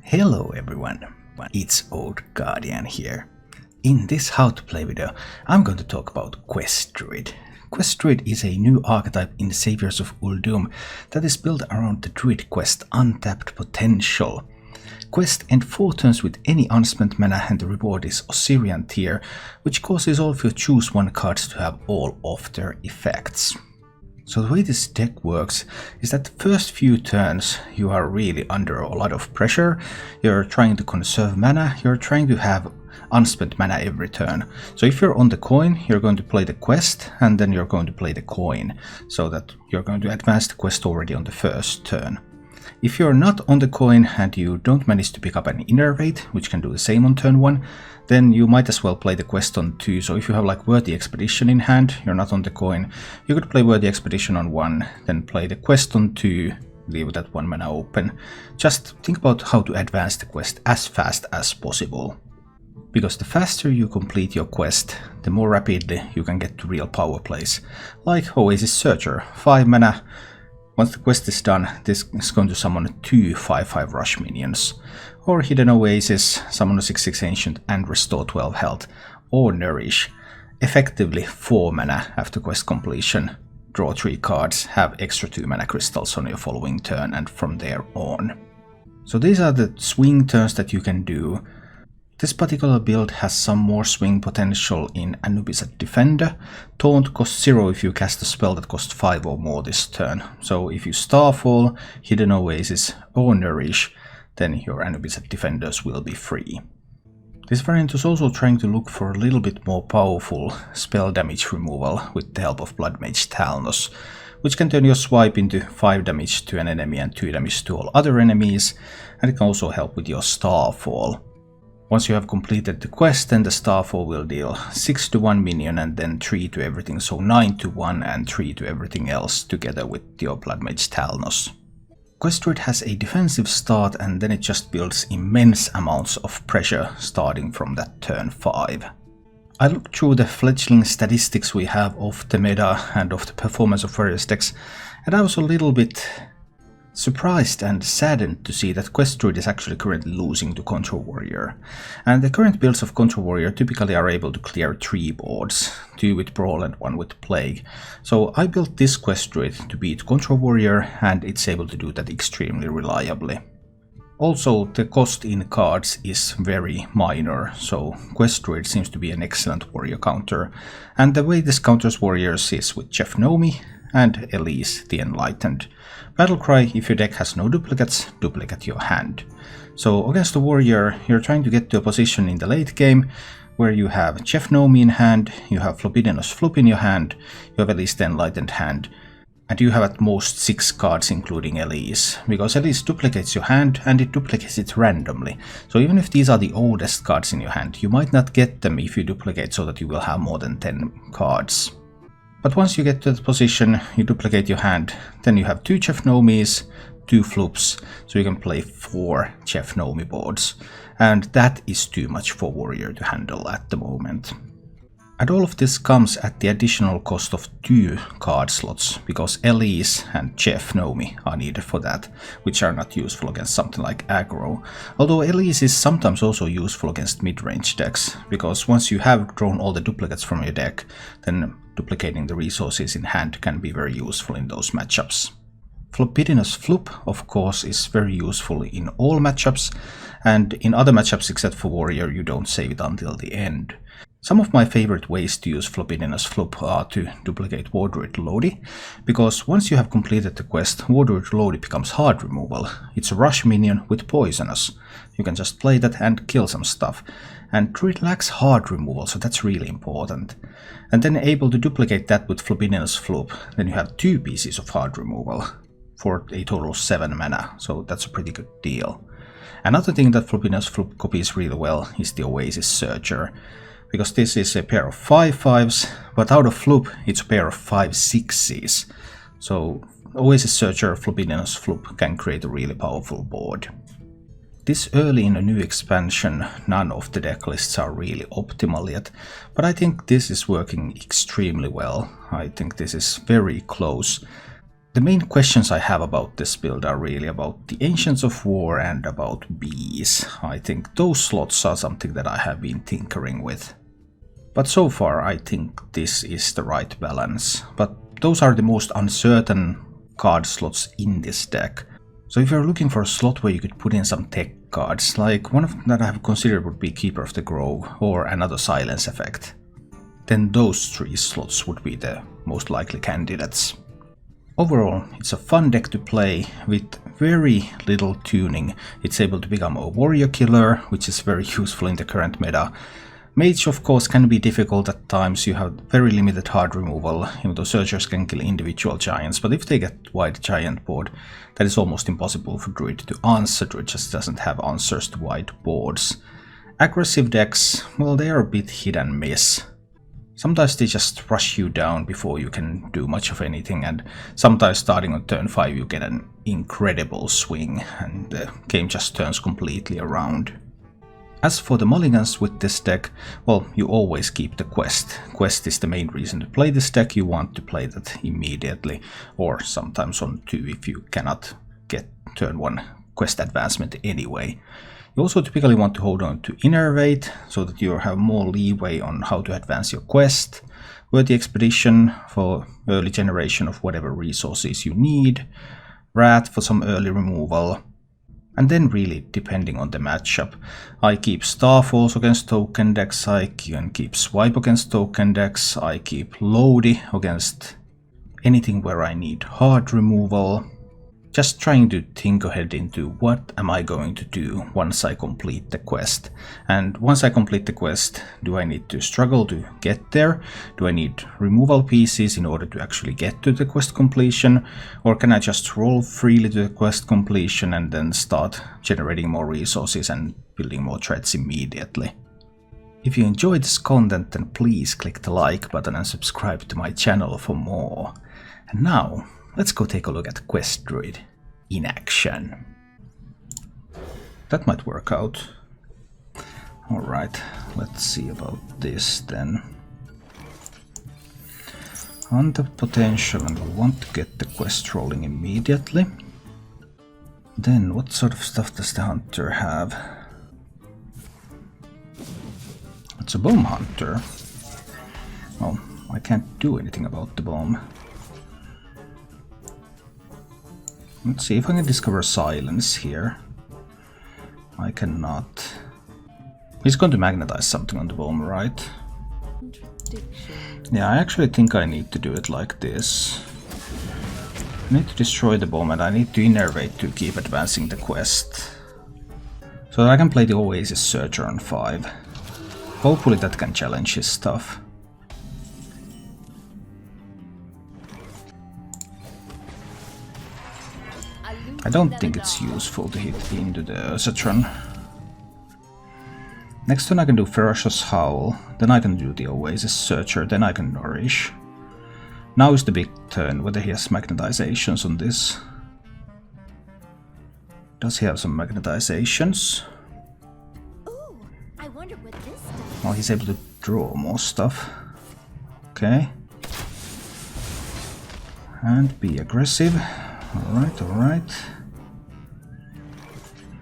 Hello everyone, it's Old Guardian here. In this how to play video, I'm going to talk about Quest Druid. Quest Druid is a new archetype in Saviors of Uldum that is built around the Druid quest Untapped Potential. Quest end 4 turns with any unspent mana and the reward is Osirian tier, which causes all of your choose one cards to have all of their effects. So the way this deck works is that the first few turns you are really under a lot of pressure. You're trying to conserve mana, you're trying to have unspent mana every turn. So if you're on the coin, you're going to play the quest and then you're going to play the coin, so that you're going to advance the quest already on the first turn. If you're not on the coin and you don't manage to pick up an innervate, which can do the same on turn 1, then you might as well play the quest on 2. So if you have like Worthy Expedition in hand, you're not on the coin, you could play Worthy Expedition on 1, then play the quest on 2, leave that 1 mana open. Just think about how to advance the quest as fast as possible. Because the faster you complete your quest, the more rapidly you can get to real power plays. Like Oasis Searcher, 5 mana. Once the quest is done, this is going to summon 2 5/5 rush minions. Or Hidden Oasis, summon a 6/6 Ancient and restore 12 health. Or Nourish, effectively 4 mana after quest completion. Draw 3 cards, have extra 2 mana crystals on your following turn and from there on. So these are the swing turns that you can do. This particular build has some more swing potential in Anubis at Defender. Taunt costs 0 if you cast a spell that costs 5 or more this turn. So if you Starfall, Hidden Oasis or Nourish, then your Anubis at Defenders will be free. This variant is also trying to look for a little bit more powerful spell damage removal with the help of Blood Mage Talnos, which can turn your swipe into 5 damage to an enemy and 2 damage to all other enemies, and it can also help with your Starfall. Once you have completed the quest, then the Starfall will deal 6 to 1 minion and then 3 to everything, so 9 to 1 and 3 to everything else together with your Blood Mage Talnos. Quest Druid has a defensive start and then it just builds immense amounts of pressure starting from that turn 5. I looked through the fledgling statistics we have of the meta and of the performance of various decks, and I was a little bit surprised and saddened to see that Quest Druid is actually currently losing to Control Warrior. And the current builds of Control Warrior typically are able to clear 3 boards, 2 with Brawl and 1 with Plague. So I built this Quest Druid to beat Control Warrior, and it's able to do that extremely reliably. Also, the cost in cards is very minor, so Quest Druid seems to be an excellent warrior counter. And the way this counters warriors is with Chef Nomi and Elise the Enlightened. Battlecry: if your deck has no duplicates, duplicate your hand. So against the warrior, you're trying to get to a position in the late game where you have Chef Nomi in hand, you have Flopidinous Flop in your hand, you have Elise the Enlightened hand, and you have at most 6 cards including Elise, because Elise duplicates your hand and it duplicates it randomly. So even if these are the oldest cards in your hand, you might not get them if you duplicate so that you will have more than 10 cards. But once you get to the position, you duplicate your hand, then you have 2 Chef Nomis, 2 Flops, so you can play 4 Chef Nomi boards. And that is too much for Warrior to handle at the moment. And all of this comes at the additional cost of 2 card slots, because Elise and Chef Nomi are needed for that, which are not useful against something like aggro. Although Elise is sometimes also useful against mid-range decks, because once you have drawn all the duplicates from your deck, then duplicating the resources in hand can be very useful in those matchups. Flopidinous Flop, of course, is very useful in all matchups, and in other matchups except for Warrior you don't save it until the end. Some of my favorite ways to use Flopidinous Flop are to duplicate War Druid Lodi, because once you have completed the quest, War Druid Lodi becomes hard removal. It's a rush minion with Poisonous. You can just play that and kill some stuff. And Druid lacks hard removal, so that's really important. And then able to duplicate that with Flopidinous Flop, then you have 2 pieces of hard removal for a total of 7 mana, so that's a pretty good deal. Another thing that Flopidinous Flop copies really well is the Oasis Searcher, because this is a pair of 5/5s, but out of Flop it's a pair of 5/6s. So Oasis Searcher, Flopidinous Flop can create a really powerful board. This early in a new expansion, none of the deck lists are really optimal yet, but I think this is working extremely well. I think this is very close. The main questions I have about this build are really about the Ancients of War and about bees. I think those slots are something that I have been tinkering with. But so far I think this is the right balance. But those are the most uncertain card slots in this deck. So if you're looking for a slot where you could put in some tech cards, like one of them that I have considered would be Keeper of the Grove or another silence effect, then those 3 slots would be the most likely candidates. Overall, it's a fun deck to play with very little tuning. It's able to become a warrior killer, which is very useful in the current meta. Mage, of course, can be difficult at times. You have very limited hard removal, even though searchers can kill individual giants, but if they get wide giant board, that is almost impossible for Druid to answer. Druid just doesn't have answers to wide boards. Aggressive decks, well, they are a bit hit and miss. Sometimes they just rush you down before you can do much of anything, and sometimes starting on turn 5 you get an incredible swing and the game just turns completely around. As for the mulligans with this deck, well, you always keep the quest. Quest is the main reason to play this deck. You want to play that immediately, or sometimes on 2 if you cannot get turn 1 quest advancement anyway. You also typically want to hold on to Innervate, so that you have more leeway on how to advance your quest. Worthy Expedition for early generation of whatever resources you need. Wrath for some early removal. And then really depending on the matchup. I keep Starfalls against token decks, I can keep Swipe against token decks, I keep Lodi against anything where I need hard removal. Just trying to think ahead into what am I going to do once I complete the quest. And once I complete the quest, do I need to struggle to get there? Do I need removal pieces in order to actually get to the quest completion? Or can I just roll freely to the quest completion and then start generating more resources and building more threads immediately? If you enjoyed this content, then please click the like button and subscribe to my channel for more. And now, let's go take a look at Quest Druid in action. That might work out. Alright, let's see about this then. Untapped potential, and we want to get the quest rolling immediately. Then what sort of stuff does the hunter have? It's a bomb hunter. Well, I can't do anything about the bomb. Let's see if I can discover silence here. I cannot. He's going to magnetize something on the bomb, right? Yeah, I actually think I need to do it like this. I need to destroy the bomb and I need to innervate to keep advancing the quest. So that I can play the Oasis Searcher on 5. Hopefully that can challenge his stuff. I don't think it's useful to hit into the Ursatron. Next turn I can do Ferocious Howl, then I can do the Oasis Searcher, then I can Nourish. Now is the big turn, whether he has magnetizations on this. Does he have some magnetizations? Ooh, I wonder what this does. Well, he's able to draw more stuff. Okay. And be aggressive. Alright, alright.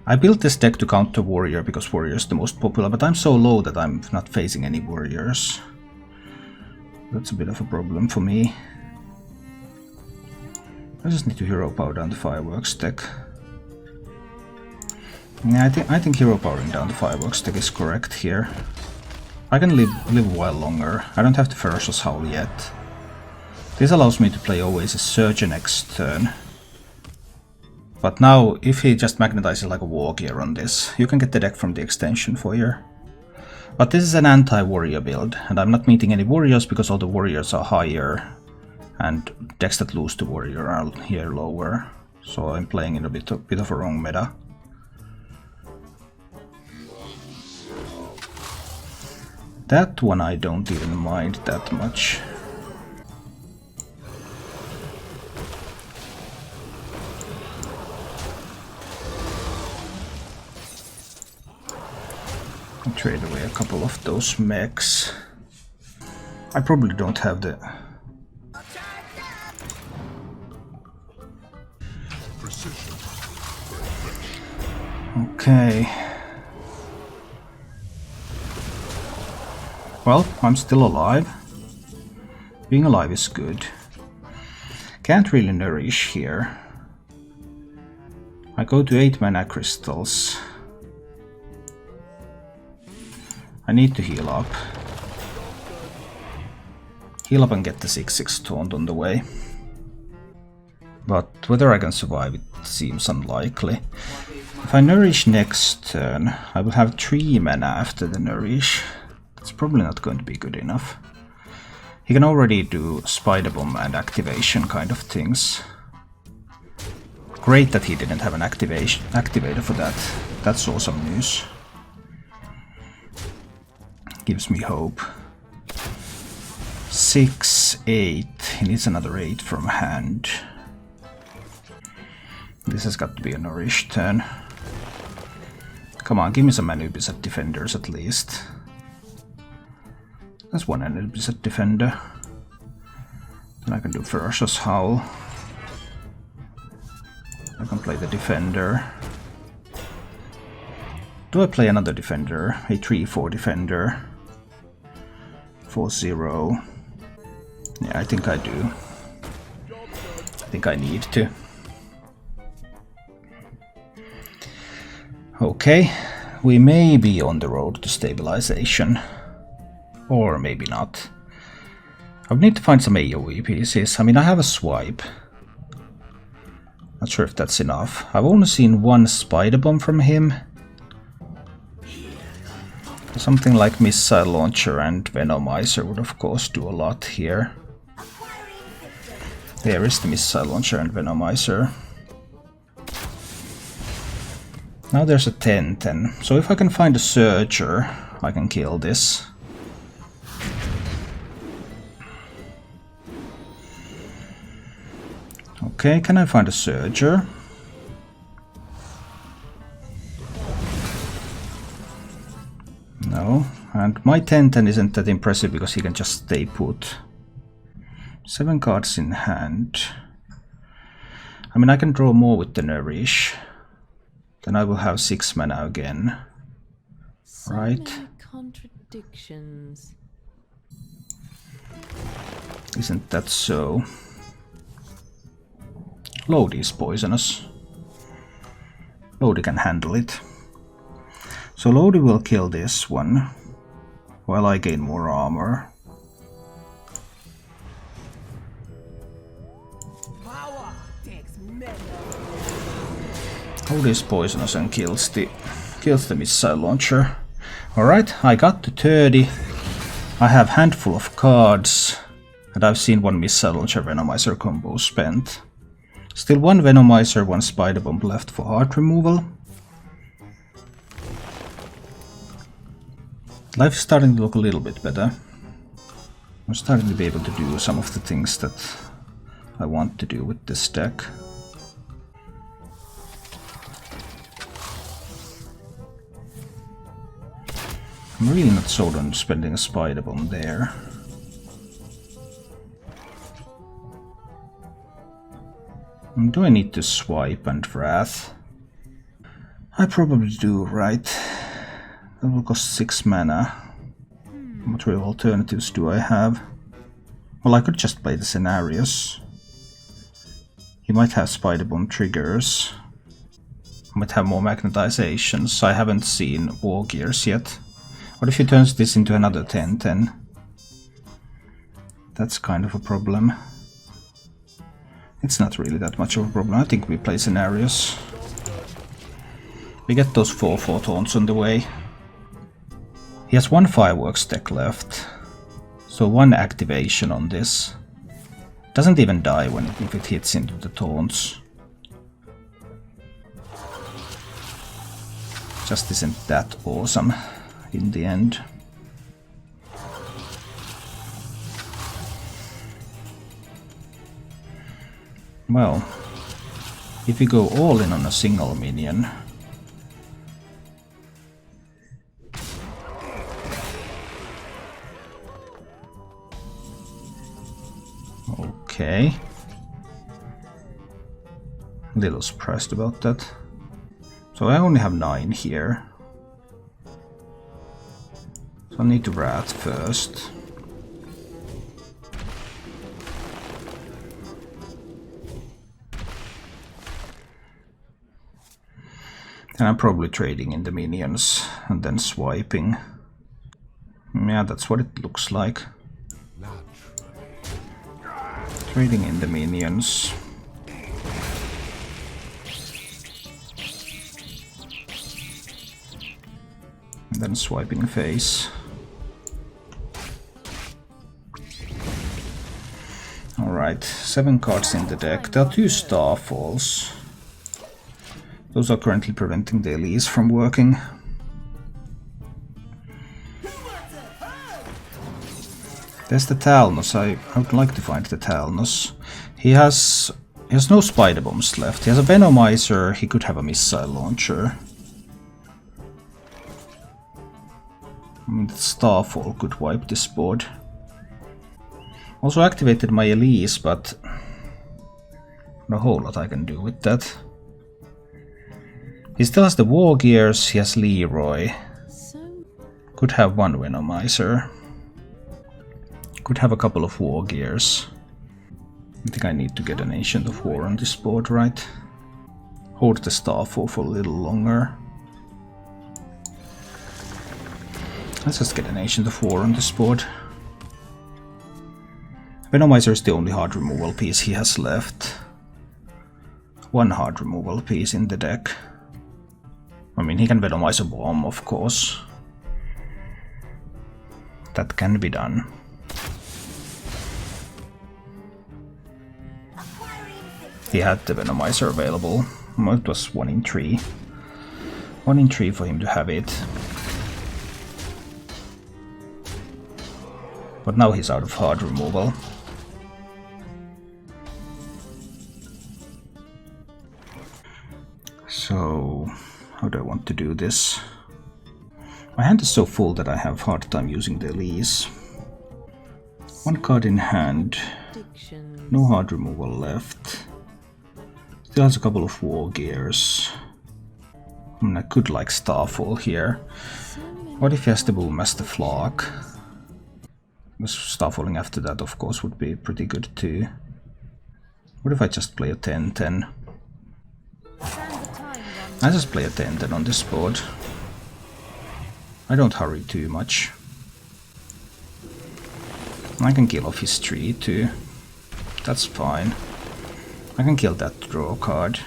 I built this deck to counter Warrior because Warrior is the most popular, but I'm so low that I'm not facing any Warriors. That's a bit of a problem for me. I just need to hero power down the Fireworks deck. Yeah, I think hero powering down the Fireworks deck is correct here. I can live a while longer. I don't have the Ferocious Howl yet. This allows me to play Oasis Searcher next turn. But now, if he just magnetizes like a War Gear on this, you can get the deck from the extension foyer. But this is an anti-warrior build, and I'm not meeting any warriors because all the warriors are higher, and decks that lose to warrior are here lower. So I'm playing in a bit of a wrong meta. That one I don't even mind that much. Trade away a couple of those mechs. I probably don't have the... Okay. Well, I'm still alive. Being alive is good. Can't really nourish here. I go to 8 mana crystals. I need to heal up. Heal up and get the 6/6 taunt on the way. But whether I can survive it seems unlikely. If I nourish next turn, I will have 3 mana after the nourish. That's probably not going to be good enough. He can already do Spider Bomb and activation kind of things. Great that he didn't have an activator for that. That's awesome news. Gives me hope. 6, 8. He needs another 8 from hand. This has got to be a nourish turn. Come on, give me some Anubis at defenders at least. That's one Anubis at defender. Then I can do Ferocious Howl. I can play the defender. Do I play another defender? A 3/4 defender. 4/0. Yeah, I think I do. I think I need to. Okay, we may be on the road to stabilization. Or maybe not. I would need to find some AoE pieces. I mean, I have a swipe. Not sure if that's enough. I've only seen one Spider Bomb from him. Something like Missile Launcher and Venomizer would of course do a lot here. There is the Missile Launcher and Venomizer. Now there's a 10/10. So if I can find a Surger, I can kill this. Okay, can I find a Surger? No, and my 10/10 isn't that impressive because he can just stay put. 7 cards in hand. I mean, I can draw more with the nourish. Then I will have 6 mana again. Right? So many contradictions. Isn't that so? Lodi is poisonous. Lodi can handle it. So Lodi will kill this one, while I gain more armor. Lodi is poisonous and kills the missile launcher. Alright, I got to 30. I have handful of cards, and I've seen one missile launcher Venomizer combo spent. Still one Venomizer, one Spider Bomb left for heart removal. Life is starting to look a little bit better. I'm starting to be able to do some of the things that I want to do with this deck. I'm really not sold on spending a Spider Bomb there. Do I need to swipe and Wrath? I probably do, right? That will cost 6 mana. What real alternatives do I have? Well, I could just play the Scenarios. He might have Spider Bomb triggers. Might have more magnetizations. I haven't seen War Gears yet. What if he turns this into another 10/10? That's kind of a problem. It's not really that much of a problem. I think we play Scenarios. We get those 4/4 taunts on the way. He has one Fireworks deck left, so one activation on this. Doesn't even die if it hits into the taunts. Just isn't that awesome in the end. Well, if we go all in on a single minion, okay. A little surprised about that. So I only have 9 here. So I need to Wrath first. And I'm probably trading in the minions and then swiping. Yeah, that's what it looks like. Trading in the minions. And then swiping face. Alright, 7 cards in the deck. There are 2 Starfalls. Those are currently preventing the Elise from working. There's the Talnos. I would like to find the Talnos. He has no Spider Bombs left. He has a Venomizer. He could have a Missile Launcher. I mean, the Starfall could wipe this board. Also activated my Elise, but not a whole lot I can do with that. He still has the War Gears, he has Leroy. Could have 1 Venomizer. Could have a couple of War Gears. I think I need to get an Ancient of War on this board, right? Hold the Starfall for a little longer. Let's just get an Ancient of War on this board. Venomizer is the only hard removal piece he has left. 1 hard removal piece in the deck. I mean, he can Venomize a bomb, of course. That can be done. He had the Venomizer available. It was 1 in 3. 1 in 3 for him to have it. But now he's out of hard removal. So, how do I want to do this? My hand is so full that I have a hard time using the Elise. 1 card in hand. No hard removal left. Still has a couple of War Gears. I mean, I could like Starfall here. What if he has the Boommaster Flock? Starfalling after that, of course, would be pretty good too. What if I just play a 10-10? I just play a 10-10 on this board. I don't hurry too much. I can kill off his tree too. That's fine. I can kill that to draw a card.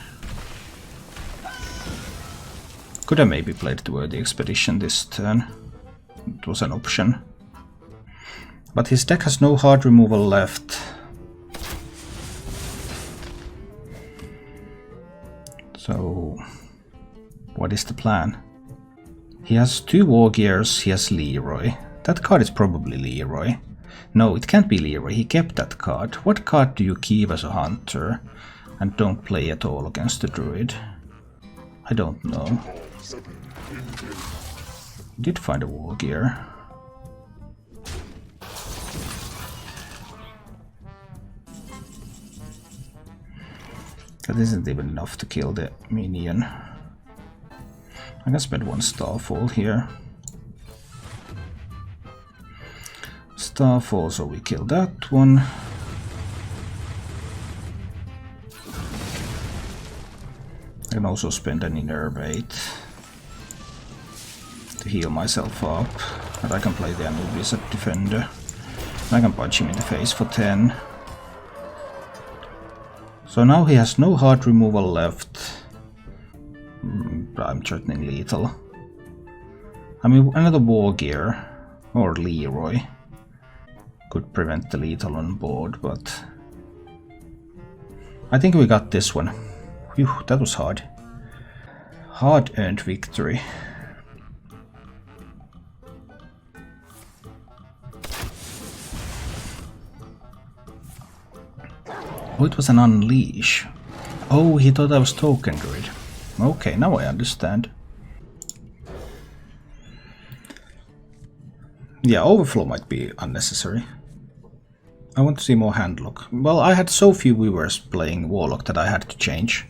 Could have maybe played the Worthy Expedition this turn. It was an option. But his deck has no hard removal left. So, what is the plan? He has 2 War Gears, he has Leroy. That card is probably Leroy. No, it can't be Leroy, he kept that card. What card do you keep as a hunter and don't play at all against the Druid? I don't know. He did find a War Gear. That isn't even enough to kill the minion. I can spend 1 Starfall here. Starfall, so we kill that one. I can also spend an Innervate to heal myself up. And I can play the Anubis at Defender. I can punch him in the face for 10. So now he has no hard removal left. I'm threatening lethal. I mean, another War Gear or Leroy could prevent the lethal on board, but I think we got this one. Phew, that was hard. Hard-earned victory. Oh, it was an Unleash. Oh, he thought I was Token Druid. Okay, now I understand. Yeah, Overflow might be unnecessary. I want to see more Handlock. Well, I had so few viewers playing Warlock that I had to change.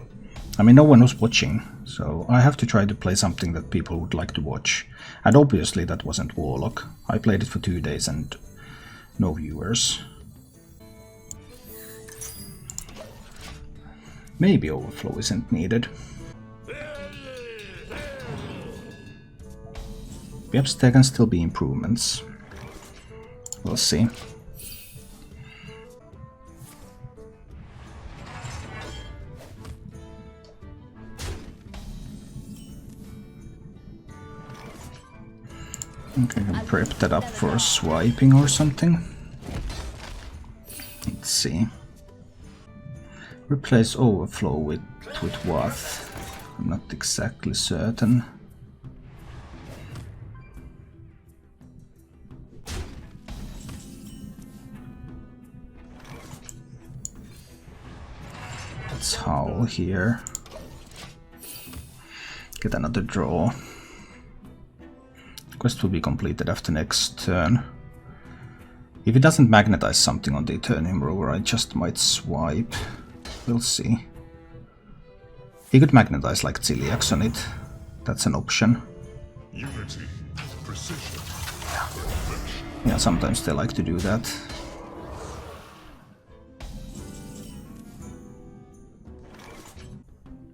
I mean, no one was watching, So I have to try to play something that people would like to watch. And obviously that wasn't Warlock. I played it for 2 days and no viewers. Maybe overflow isn't needed. Perhaps there can still be improvements. We'll see. Okay, I can prep that up for swiping or something. Let's see. Replace overflow with what? I'm not exactly certain. Let's howl here. Get another draw. Quest will be completed after next turn. If it doesn't magnetize something on the Eternium Rover, I just might swipe. We'll see. He could magnetize like Celiax on it. That's an option. Unity, precision. Yeah, sometimes they like to do that.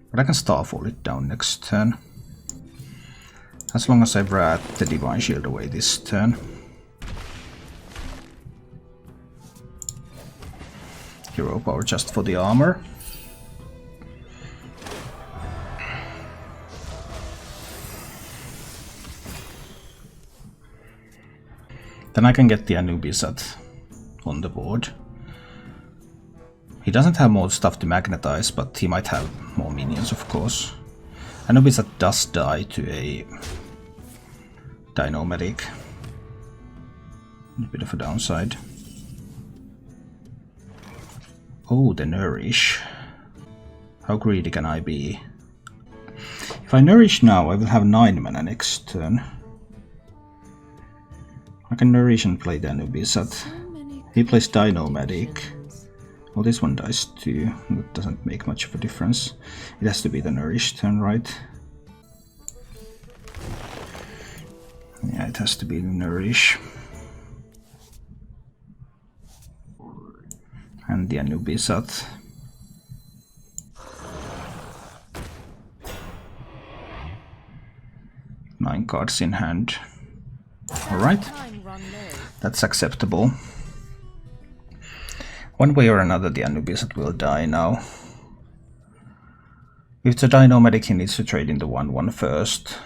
But I can Starfall it down next turn. As long as I brat the Divine Shield away this turn. Hero power just for the armor. Then I can get the Anubisat on the board. He doesn't have more stuff to magnetize, but he might have more minions, of course. Anubisat does die to a Dino-Medic. A bit of a downside. Oh, the Nourish. How greedy can I be? If I Nourish now, I will have 9 mana next turn. I can Nourish and play the Anubisat. He plays Dino-Medic. Well, this one dies too. That doesn't make much of a difference. It has to be the Nourish turn, right? Yeah, it has to be the Nourish. And the Anubisat. Nine cards in hand. Alright, that's acceptable. One way or another the Anubisat will die now. If it's a Dino-Medic, he needs to trade in the 1/1 first.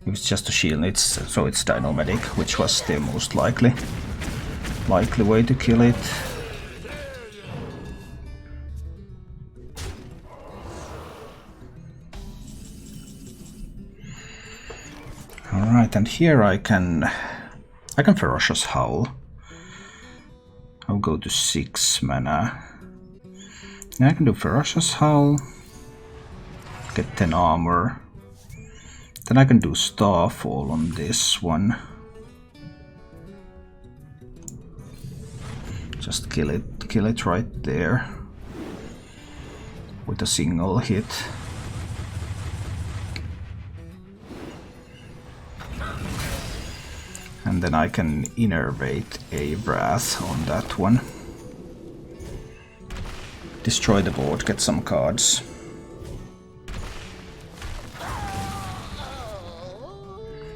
If it's just a shield, it's Dino-Medic, which was the most likely way to kill it. Alright, and here I can Ferocious Howl. I'll go to 6 mana. Now I can do Ferocious Howl, get 10 armor. Then I can do Starfall on this one. Just kill it right there with a single hit. And then I can innervate a Wrath on that one. Destroy the board, get some cards.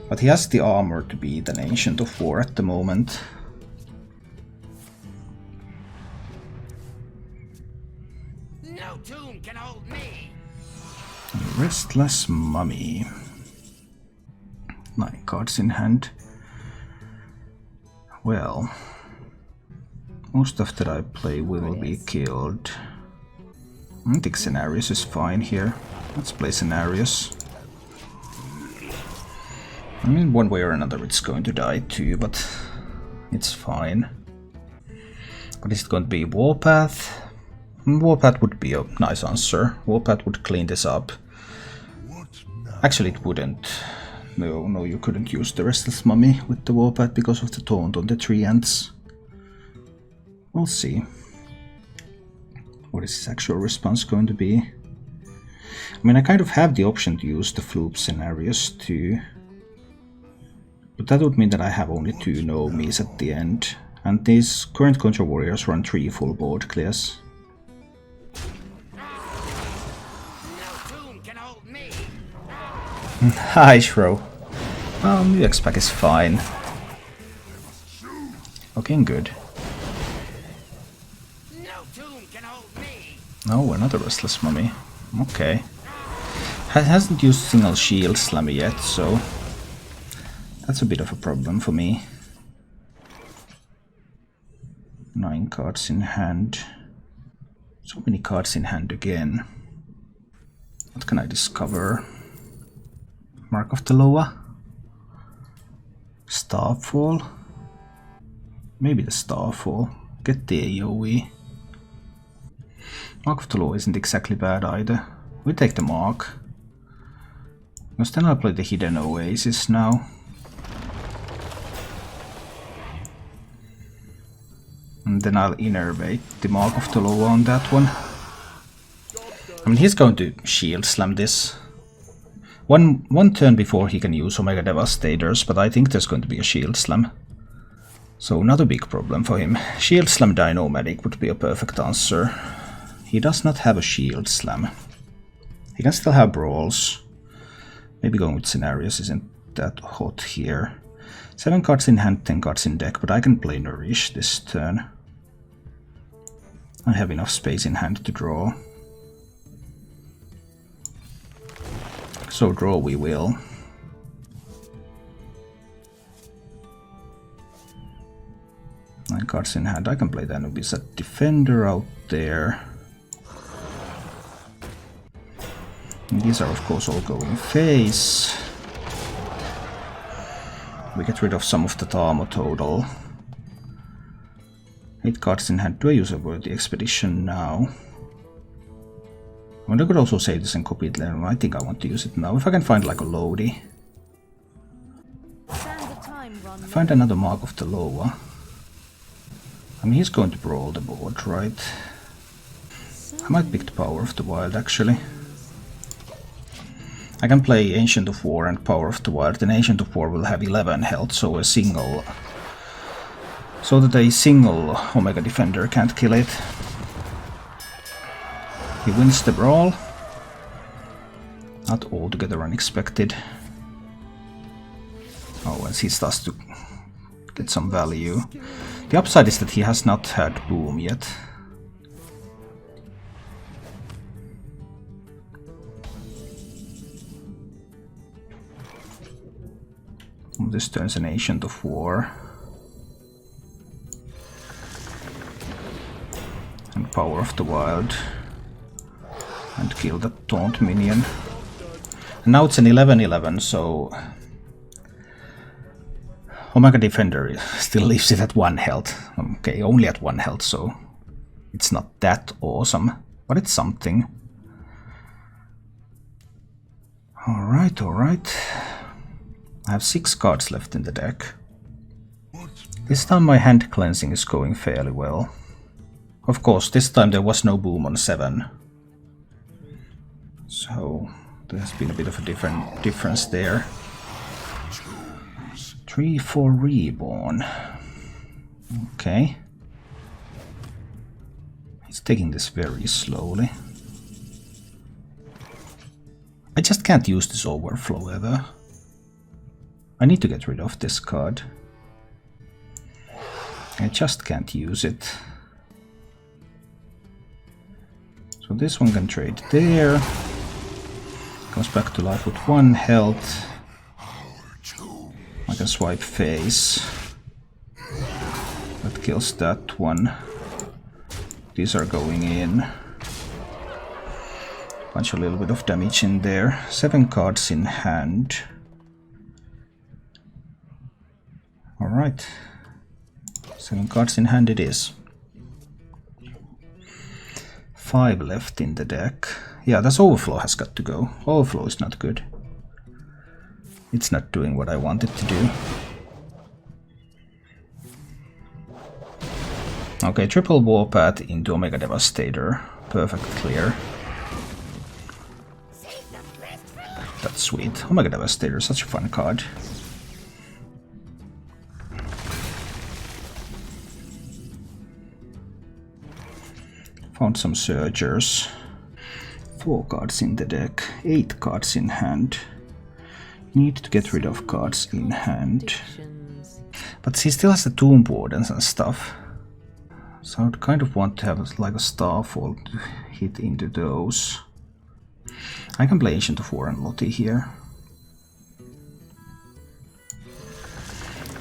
But he has the armor to beat an Ancient of War at the moment. No tomb can hold me. Restless Mummy. 9 cards in hand. Well, most stuff that I play will be killed. I think Cenarius is fine here. Let's play Cenarius. I mean, one way or another it's going to die too, but it's fine. But is it going to be Warpath? Warpath would be a nice answer. Warpath would clean this up. Actually, it wouldn't. No, you couldn't use the Restless Mummy with the Warpath because of the taunt on the 3 ants. We'll see. What is his actual response going to be? I mean, I kind of have the option to use the floop scenarios too. But that would mean that I have only 2 Nomis at the end. And these current control warriors run 3 full board clears. No tomb can hold me. Hi, Shro. Well, UX pack is fine. Looking good. No tomb can hold me. Oh, another Restless Mummy. Okay. Hasn't used single shield slammer yet, so that's a bit of a problem for me. 9 cards in hand. So many cards in hand again. What can I discover? Mark of the Loa? Starfall? Maybe the Starfall. Get the AoE. Mark of the Loa isn't exactly bad either. We take the Mark. Because then I'll play the Hidden Oasis now. And then I'll innervate the Mark of the Loa on that one. I mean, he's going to shield slam this. One turn before he can use Omega Devastators, but I think there's going to be a shield slam. So not a big problem for him. Shield slam Dino-Medic would be a perfect answer. He does not have a shield slam. He can still have brawls. Maybe going with scenarios isn't that hot here. 7 cards in hand, 10 cards in deck, but I can play Nourish this turn. I have enough space in hand to draw. So draw we will. Nine cards in hand. I can play the Anubis at Defender out there. And these are of course all going face. We get rid of some of the Tamo total. 8 cards in hand. Do I use a Worthy Expedition now? I mean, I could also save this and copy it later. I think I want to use it now. If I can find like a Lodi. Find another Mark of the Loa. I mean, he's going to brawl the board, right? I might pick the Power of the Wild, actually. I can play Ancient of War and Power of the Wild, and Ancient of War will have 11 health, so a single... so that a single Omega Defender can't kill it. He wins the brawl. Not altogether unexpected. Oh, and he starts to get some value. The upside is that he has not had Boom yet. This turns an Ancient of War. And Power of the Wild. And kill the Taunt minion. And now it's an 11-11, so... Omega Defender still leaves it at 1 health. Okay, only at 1 health, so... it's not that awesome, but it's something. Alright, alright. I have 6 cards left in the deck. This time my hand cleansing is going fairly well. Of course, this time there was no Boom on 7. So there's been a bit of a difference there. 3 for Reborn. Okay. He's taking this very slowly. I just can't use this Overflow ever. I need to get rid of this card. I just can't use it. So this one can trade there. Comes back to life with 1 health. I can swipe face. That kills that one. These are going in. Punch a little bit of damage in there. 7 cards in hand. Alright. 7 cards in hand it is. 5 left in the deck. Yeah, this Overflow has got to go. Overflow is not good. It's not doing what I want it to do. Okay, triple Warpath into Omega Devastator. Perfect clear. sweet. Omega Devastator, such a fun card. Found some Surgers. 4 cards in the deck, 8 cards in hand. Need to get rid of cards in hand. But he still has the Tomb Wardens and stuff. So I'd kind of want to have like a Starfall to hit into those. I can play Ancient of War and Lottie here.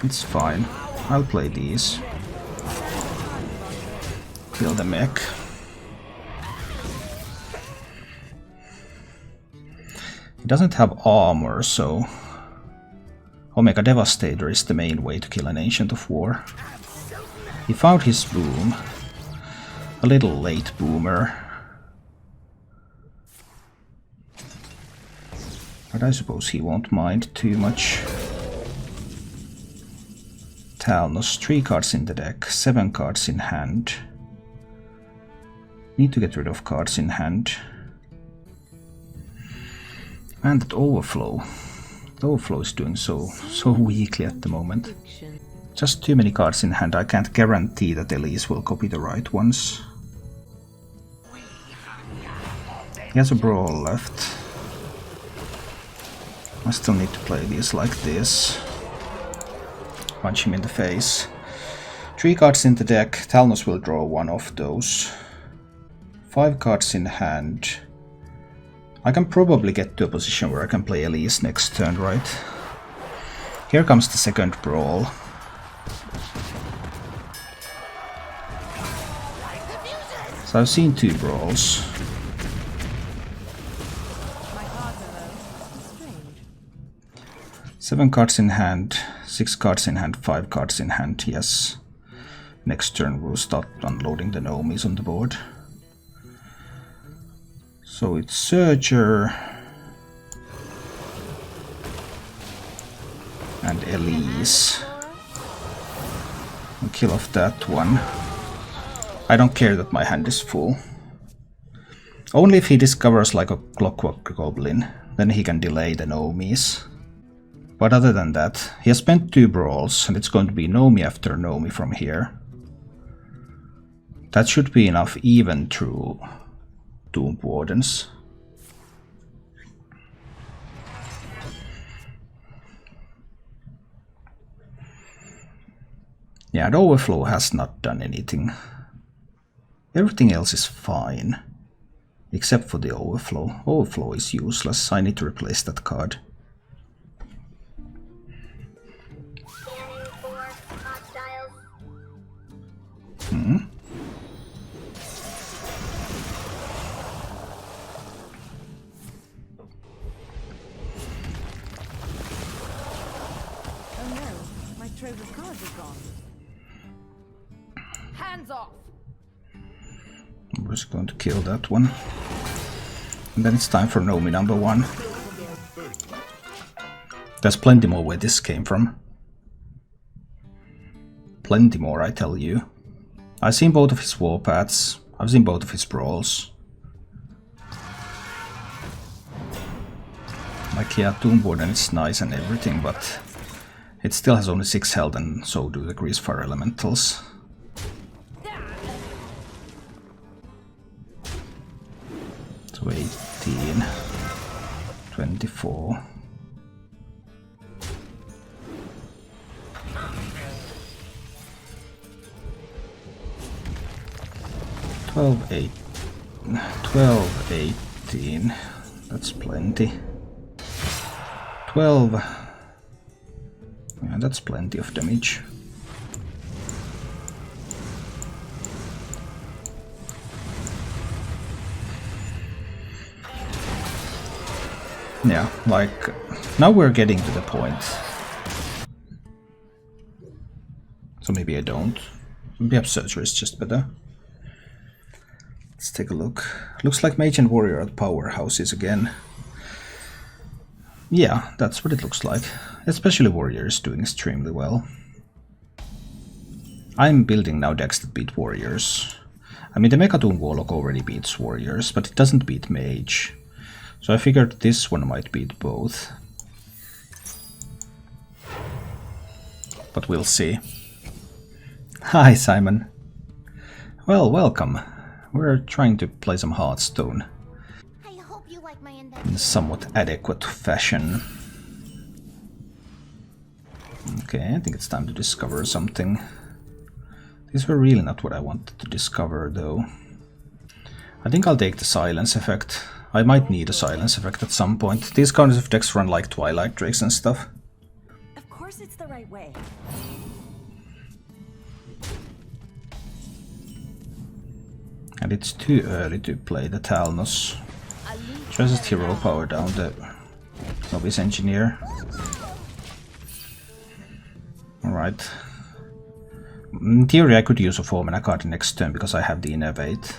It's fine. I'll play these. Kill the mech. He doesn't have armor, so Omega Devastator is the main way to kill an Ancient of War. He found his boom. A little late boomer. But I suppose he won't mind too much. Talnos, 3 cards in the deck, 7 cards in hand. Need to get rid of cards in hand. And that overflow. The overflow is doing so weakly at the moment. Just too many cards in hand. I can't guarantee that Elise will copy the right ones. He has a brawl left. I still need to play these like this. Punch him in the face. 3 cards in the deck. Talnos will draw one of those. 5 cards in hand. I can probably get to a position where I can play Elise next turn, right? Here comes the second brawl. So I've seen 2 brawls. Seven cards in hand, 6 cards in hand, 5 cards in hand, yes. Next turn we'll start unloading the Nomis on the board. So it's Surger and Elise. I'll kill off that one. I don't care that my hand is full. Only if he discovers like a Clockwork Goblin, then he can delay the Nomis. But other than that, he has spent 2 brawls and it's going to be Nomi after Nomi from here. That should be enough even through Tomb Wardens. Yeah, the overflow has not done anything. Everything else is fine. Except for the overflow. Overflow is useless. I need to replace that card. I'm just going to kill that one. And then it's time for Nomi number 1. There's plenty more where this came from. Plenty more, I tell you. I've seen both of his warpaths. I've seen both of his brawls. Like, yeah, Tomb Warden is nice and everything, but it still has only 6 health and so do the Greasefire Elementals. So 18, 24. $12, 18, that's plenty. 12, yeah, that's plenty of damage. Yeah, like, now we're getting to the point. So maybe I don't. Maybe Surgery is just better. Let's take a look. Looks like Mage and Warrior at powerhouses again. Yeah, that's what it looks like. Especially Warrior is doing extremely well. I'm building now decks that beat Warriors. I mean, the Mechadoom Warlock already beats Warriors, but it doesn't beat Mage. So I figured this one might beat both. But we'll see. Hi, Simon. Well, welcome. We're trying to play some Hearthstone I hope you like my in invention. somewhat adequate fashion. Okay, I think it's time to discover something. These were really not what I wanted to discover, though. I think I'll take the silence effect. I might need a silence effect at some point. These kinds of decks run like Twilight Drakes and stuff. Of course it's the right way. And it's too early to play the Talnos. Just hero power down the Novice Engineer. Alright. In theory I could use a 4-mana card next turn because I have the Innervate.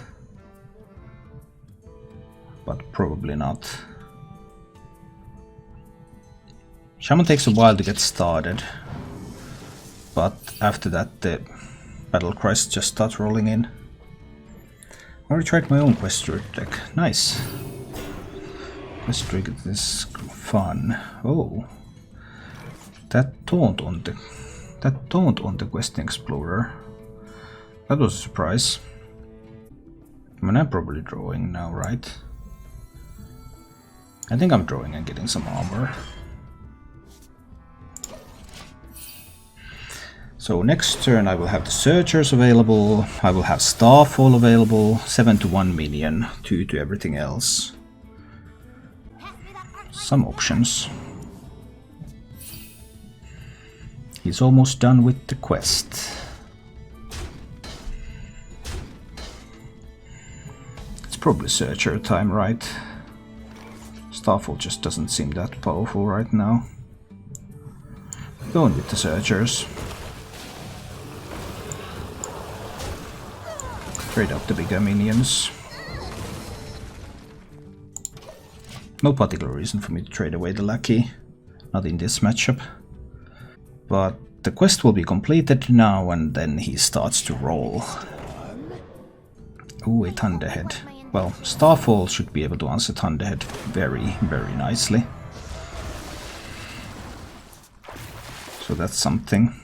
But probably not. Shaman takes a while to get started. But after that the battle cries just start rolling in. I already tried my own Quest Druid deck. Nice. Quest Druid is fun. Oh. That taunt on the Questing Explorer. That was a surprise. I mean, I'm probably drawing now, right? I think I'm drawing and getting some armor. So next turn I will have the Searchers available, I will have Starfall available, 7 to 1 minion, 2 to everything else. Some options. He's almost done with the quest. It's probably Searcher time, right? Starfall just doesn't seem that powerful right now. Going with the Searchers. Trade up the bigger minions. No particular reason for me to trade away the Lackey. Not in this matchup. But the quest will be completed now and then he starts to roll. Ooh, a Thunderhead. Well, Starfall should be able to answer Thunderhead very, very nicely. So that's something.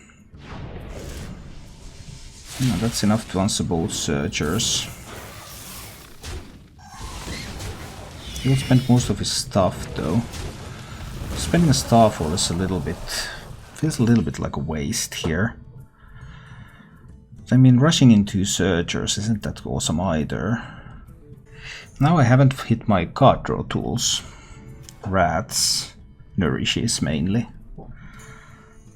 No, that's enough to answer both Searchers. He'll spend most of his stuff though. Spending a Starfall is a little bit... feels a little bit like a waste here. I mean, rushing into Searchers isn't that awesome either. Now I haven't hit my card draw tools. Rats, Nourishes mainly.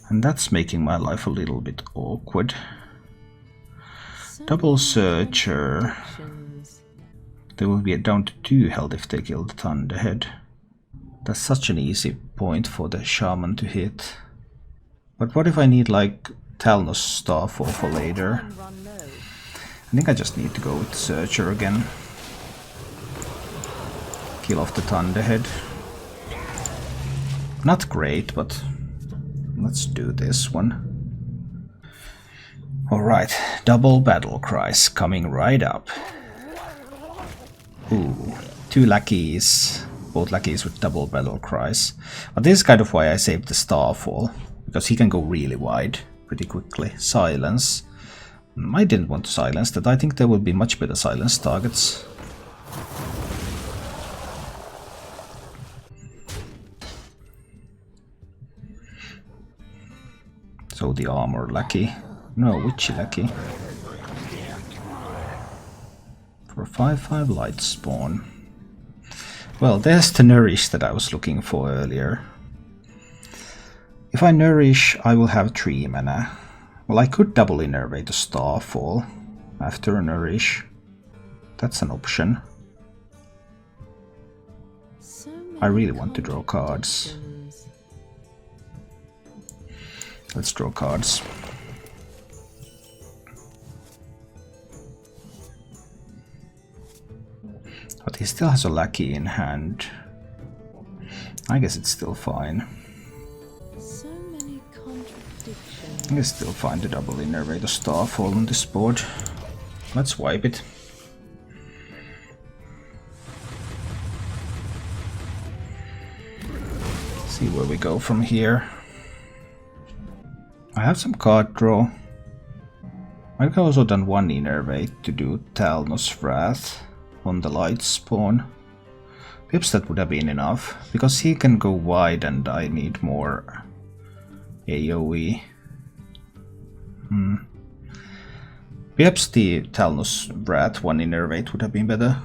And that's making my life a little bit awkward. Double Searcher. They will be down to 2 health if they kill the Thunderhead. That's such an easy point for the Shaman to hit. But what if I need like Talnos Starfall for later? I think I just need to go with the Searcher again. Kill off the Thunderhead. Not great, but let's do this one. Alright, double battle cries coming right up. Ooh, 2 lackeys. Both lackeys with double battle cries. But this is kind of why I saved the Starfall. Because he can go really wide pretty quickly. Silence. I didn't want to silence that. I think there will be much better silence targets. So the armor lackey. No, witchy lackey. For a 5/5 light spawn. Well, there's the nourish that I was looking for earlier. If I nourish, I will have 3 mana. Well, I could double innervate a Starfall after a nourish. That's an option. I really want to draw cards. Let's draw cards. But he still has a lackey in hand. I guess it's still fine. So many contradictions. I guess still fine to double innervate a Starfall on this board. Let's wipe it. where we go from here. I have some card draw. I could also done one Innervate to do Talnos Wrath on the light spawn. Perhaps that would have been enough, because he can go wide and I need more AoE. Perhaps the Talnos Wrath one Innervate would have been better.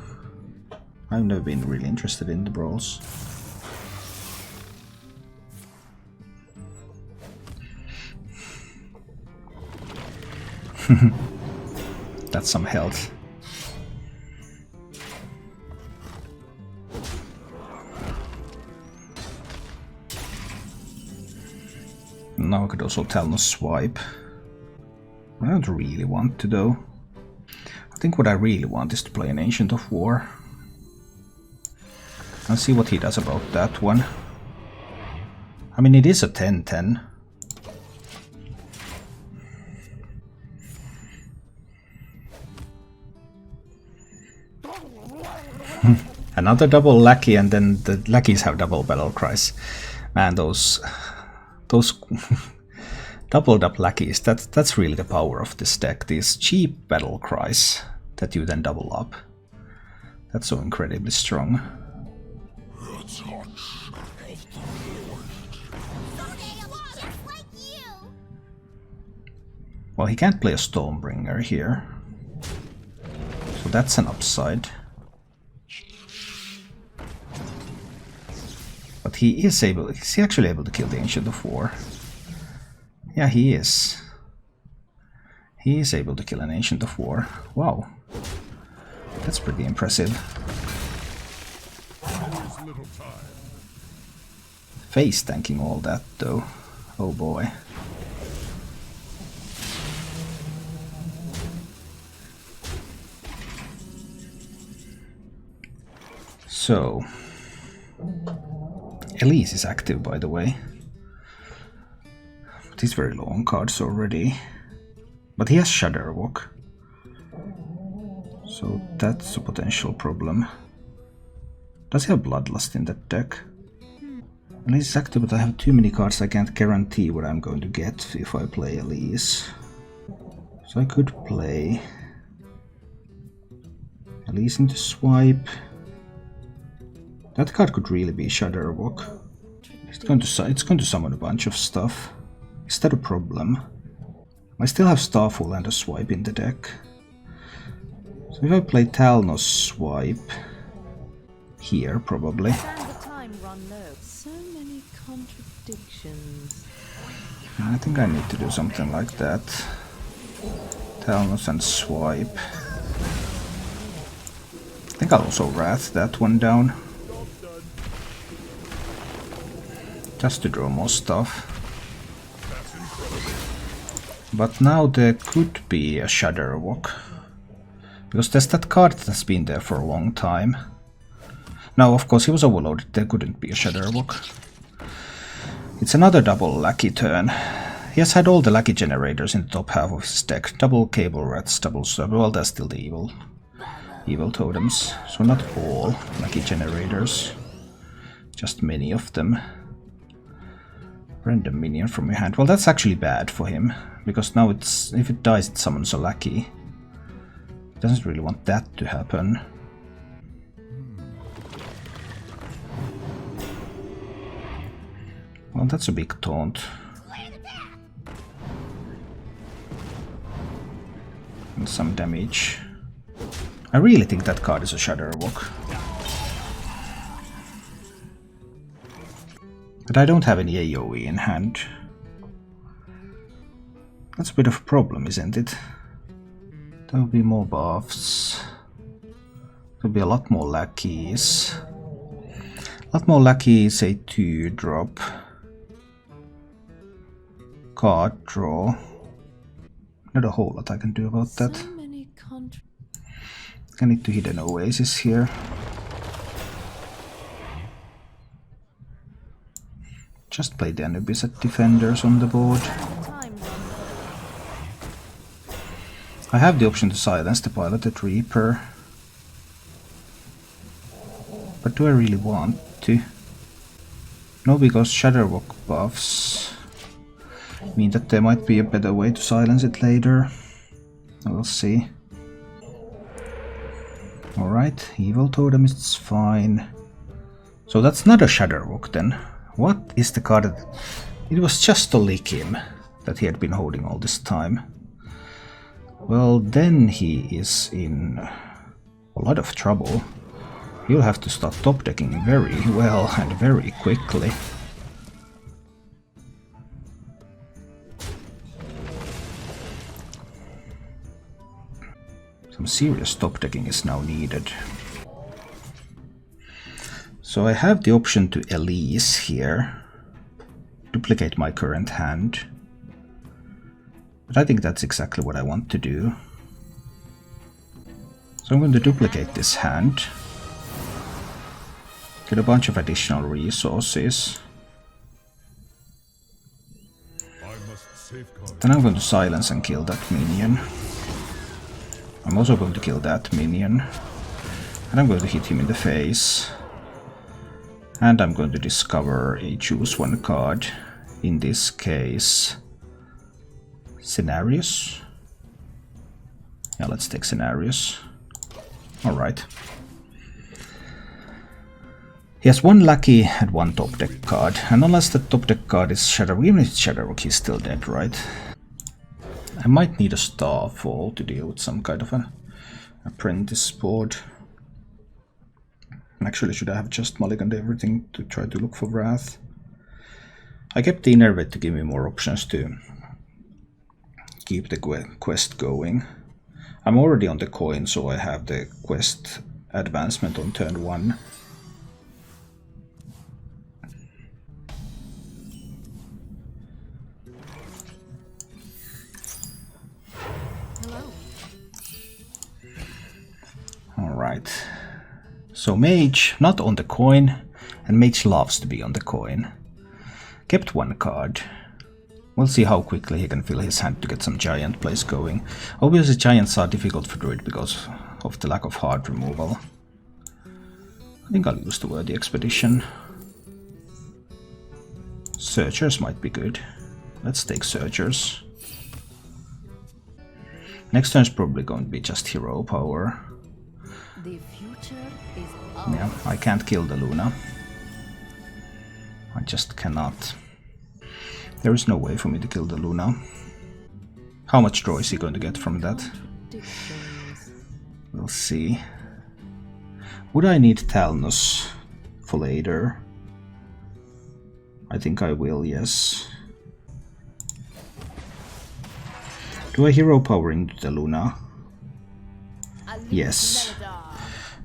I've never been really interested in the brawls. That's some health. Now I could also Talnos Swipe. I don't really want to though. I think what I really want is to play an Ancient of War. I'll see what he does about that one. I mean, it is a 10-10. Another double lackey, and then the lackeys have double battle cries. Man, those doubled up lackeys, that's really the power of this deck. These cheap battle cries that you then double up. That's so incredibly strong. Well, he can't play a Stormbringer here, so that's an upside. But he is able, is he actually able to kill the Ancient of War? Yeah, he is. He is able to kill an Ancient of War. Wow. That's pretty impressive. Face tanking all that though. Oh boy. So, Elise is active, by the way. But he's very low on cards already. But he has Shudderwock. So that's a potential problem. Does he have Bloodlust in that deck? Elise is active, but I have too many cards I can't guarantee what I'm going to get if I play Elise. So I could play Elise into Swipe. That card could really be Shudderwock. It's going to summon a bunch of stuff. Is that a problem? I still have Starfall and a Swipe in the deck. So if I play Talnos Swipe here, probably. So many contradictions. I think I need to do something like that. Talnos and Swipe. I think I'll also Wrath that one down. Just to draw more stuff. But now there could be a Shudderwock. Because there's that card that's been there for a long time. Now, of course, he was overloaded, there couldn't be a Shudderwock. It's another double lackey turn. He has had all the lackey generators in the top half of his deck. Double Cable Rats, double Sub. Well, there's still the evil totems. So not all lackey generators. Just many of them. Random minion from your hand. Well, that's actually bad for him. Because now it's, if it dies, it summons a lackey. He doesn't really want that to happen. Well, that's a big taunt. And some damage. I really think that card is a Shudderwock. But I don't have any AoE in hand. That's a bit of a problem, isn't it? There will be more buffs. There'll be a lot more lackeys. A lot more lackeys, a 2-drop. Card draw. Not a whole lot I can do about that. I need to hit an Oasis here. Just play the Anubis at Defenders on the board. I have the option to silence the Piloted Reaper. But do I really want to? No, because Shadowwalk buffs mean that there might be a better way to silence it later. We'll see. Alright, Evil Totem is fine. So that's not a Shadowwalk then. What is the card that... It was just to lick him that he had been holding all this time. Well, then he is in a lot of trouble. He'll have to start top decking very well and very quickly. Some serious top decking is now needed. So I have the option to Elise here. Duplicate my current hand. But I think that's exactly what I want to do. So I'm going to duplicate this hand. Get a bunch of additional resources. Then I'm going to silence and kill that minion. I'm also going to kill that minion. And I'm going to hit him in the face. And I'm going to discover a choose one card. In this case, Scenarios. Yeah, let's take Scenarios. Alright. He has one lucky and one top deck card. And unless the top deck card is Shadowwalk, even if it's Shadowwalk, he's still dead, right? I might need a Starfall to deal with some kind of an apprentice board. Actually, should I have just mulliganed everything to try to look for Wrath? I kept the Innervate to give me more options to keep the quest going. I'm already on the coin, so I have the quest advancement on turn 1. Alright. So Mage, not on the coin, and Mage loves to be on the coin. Kept one card. We'll see how quickly he can fill his hand to get some giant plays going. Obviously giants are difficult for Druid because of the lack of hard removal. I think I'll use the Worthy Expedition. Searchers might be good. Let's take Searchers. Next turn is probably going to be just Hero Power. The future is Yeah, I can't kill the Luna. I just cannot. There is no way for me to kill the Luna. How much draw is he going to get from that? We'll see. Would I need Talnos for later? I think I will, yes. Do I Hero Power into the Luna? Yes.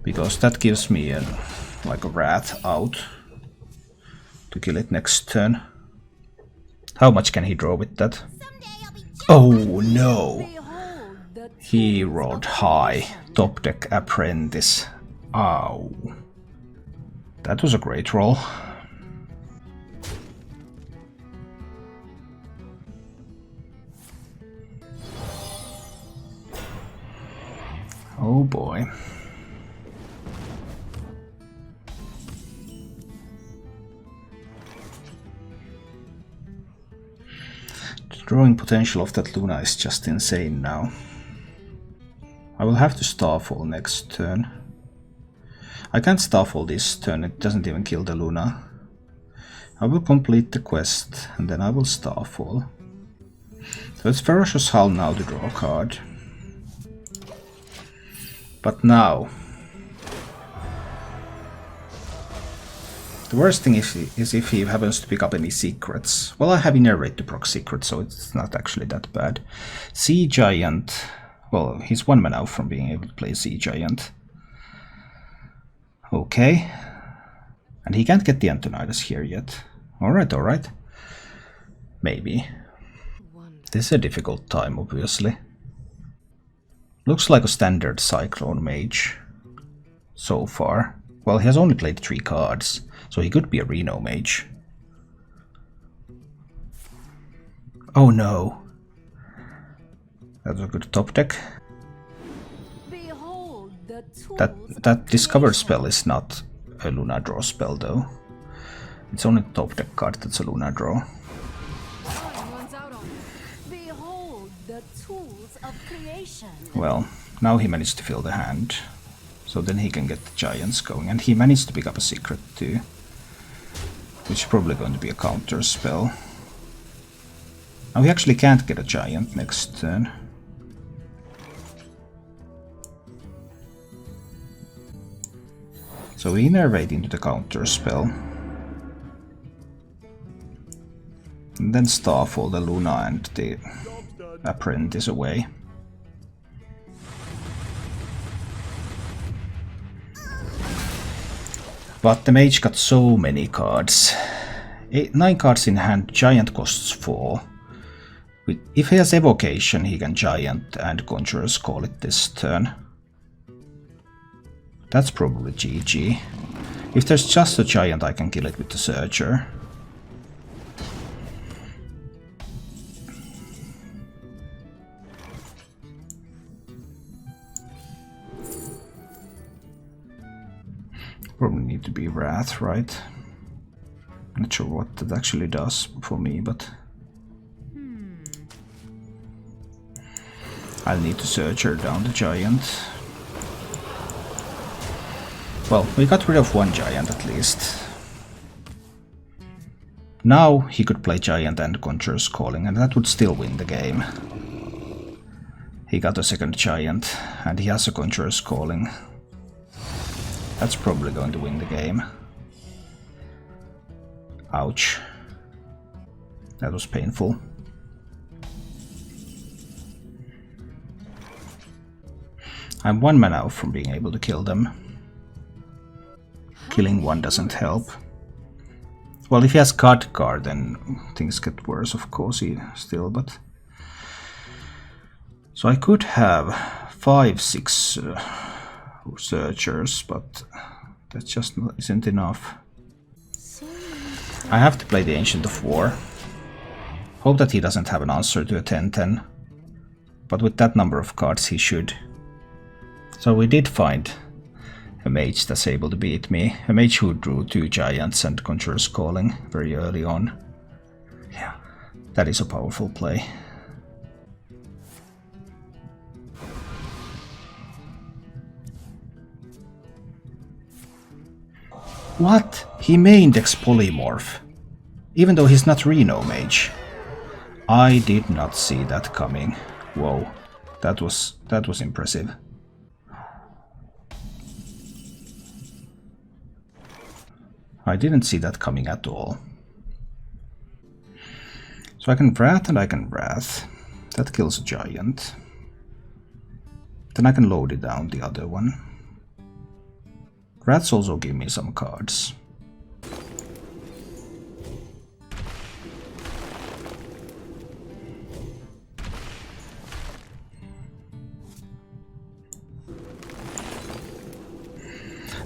Because that gives me like a Wrath out to kill it next turn. How much can he draw with that? Oh no! He rolled high. Top deck Apprentice. Ow. That was a great roll. Oh boy. The drawing potential of that Luna is just insane now. I will have to Starfall next turn. I can't Starfall this turn, it doesn't even kill the Luna. I will complete the quest and then I will Starfall. So it's Ferocious Howl now to draw a card. But now... The worst thing is if he happens to pick up any secrets. Well, I have Innervate to proc secrets, so it's not actually that bad. Sea Giant... Well, he's 1 mana out from being able to play Sea Giant. Okay. And he can't get the Antonidas here yet. Alright, alright. Maybe. This is a difficult time, obviously. Looks like a standard Cyclone Mage. So far. Well, he has only played 3 cards, so he could be a Reno Mage. Oh no. That's a good top deck. That Discover spell is not a Luna draw spell though. It's only the top deck card that's a Lunar Draw. Time runs out on you. Behold the tools of creation. Well, now he managed to fill the hand. So then he can get the giants going. And he managed to pick up a secret too. Which is probably going to be a counter spell. Now he actually can't get a giant next turn. So we innervate into the counter spell. And then Starfall the Luna and the Apprentice away. But the mage got so many cards. 9 cards in hand, giant costs 4. If he has evocation, he can giant and Conjurer's Call it this turn. That's probably GG. If there's just a giant, I can kill it with the Searcher. Probably need to be Wrath, right? Not sure what that actually does for me, but I'll need to Searcher down the giant. Well, we got rid of one giant at least. Now he could play giant and Conjurer's Calling, and that would still win the game. He got a second giant, and he has a Conjurer's Calling. That's probably going to win the game. Ouch. That was painful. I'm 1 mana off from being able to kill them. Killing one doesn't help. Well, if he has card, then things get worse, of course, still, but... So I could have 5, 6 Searchers, but that just isn't enough. I have to play the Ancient of War. Hope that he doesn't have an answer to a 10-10. But with that number of cards, he should. So we did find a mage that's able to beat me. A mage who drew 2 giants and Conjurer's Calling very early on. Yeah, that is a powerful play. What? He may index Polymorph, even though he's not Reno Mage. I did not see that coming. Whoa, that was impressive. I didn't see that coming at all. So I can Wrath and I can Wrath. That kills a giant. Then I can load it down the other one. Wraths also give me some cards.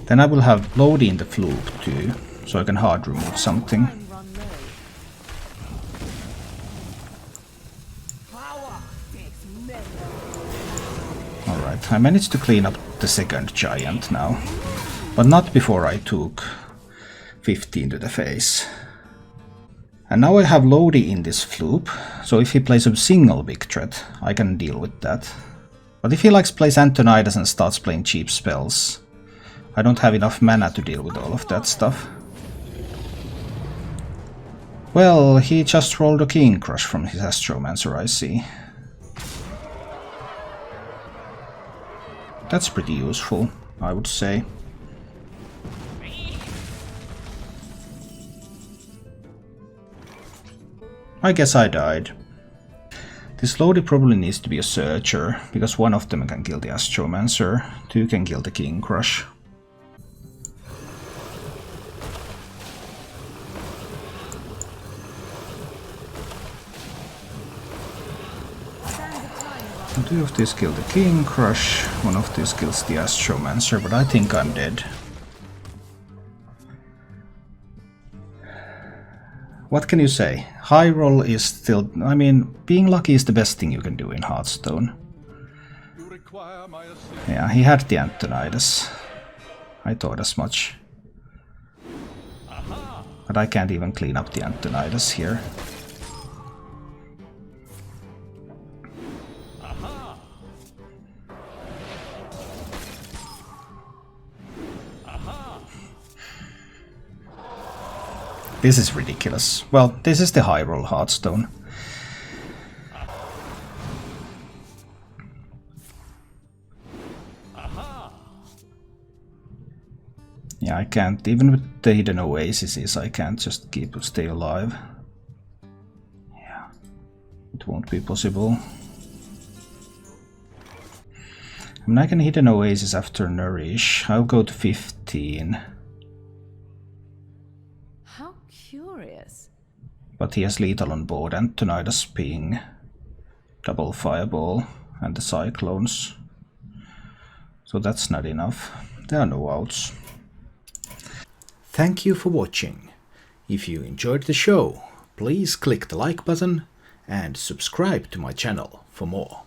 Then I will have Lodi in the Flute too, so I can hard remove something. Alright, I managed to clean up the second giant now, but not before I took 15 to the face. And now I have Lodi in this Floop, so if he plays a single big threat, I can deal with that. But if he plays Antonidas and starts playing cheap spells, I don't have enough mana to deal with all of that stuff. Well, he just rolled a King Crush from his Astromancer, I see. That's pretty useful, I would say. I guess I died. This Lodi probably needs to be a Searcher, because one of them can kill the Astromancer, 2 can kill the King Crush. Two of these kill the King Crush, one of these kills the Astromancer, but I think I'm dead. What can you say? High roll is still... I mean, being lucky is the best thing you can do in Hearthstone. Yeah, he had the Antonidas. I thought as much. But I can't even clean up the Antonidas here. This is ridiculous. Well, this is the high roll Hearthstone. Yeah, I can't, even with the hidden oases, I can't just stay alive. Yeah, it won't be possible. I mean, I can hit an oasis after Nourish. I'll go to 15. How curious. But he has lethal on board, and Antonidas ping, double fireball, and the cyclones. So that's not enough. There are no outs. Thank you for watching. If you enjoyed the show, please click the like button and subscribe to my channel for more.